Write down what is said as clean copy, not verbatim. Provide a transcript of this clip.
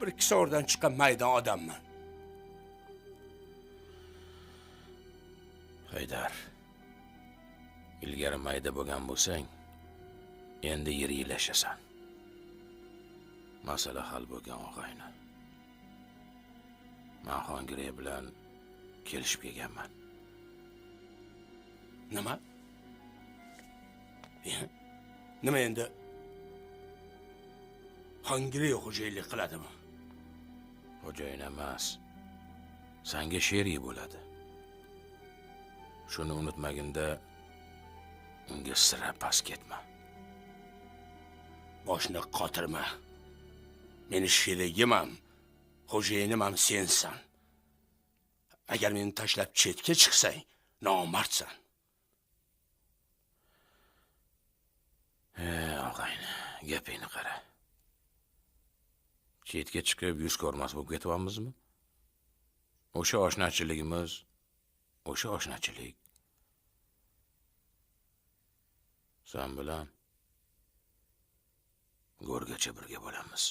bir kisordan chiqqan maydon odamman. Haydar. Ilgari mayda bo'lgan bo'lsang, endi yirilashasan. Masala hal bo'lgan og'ayni. Men Xongirey bilan kelishib kelganman. Nima? Nima endi? Xongirey xo'jayinlik qiladimi? Xo'jayin emas. Senga sherik bo'ladi. Shuni unutmaginda unga sira pas ketma. Boshni qotirma. Meni sherigim ham, xo'jayinim ham sensan. Agar meni tashlab chetga chiqsang, nomardsan. Og'ayni, gapingni qara. Chetga chiqib yuz ko'rmas bo'lib ketyapmizmi? O'sha oshnachiligimiz, o'sha oshnachilik. Sen bilan go'rgacha birga bo'lamiz.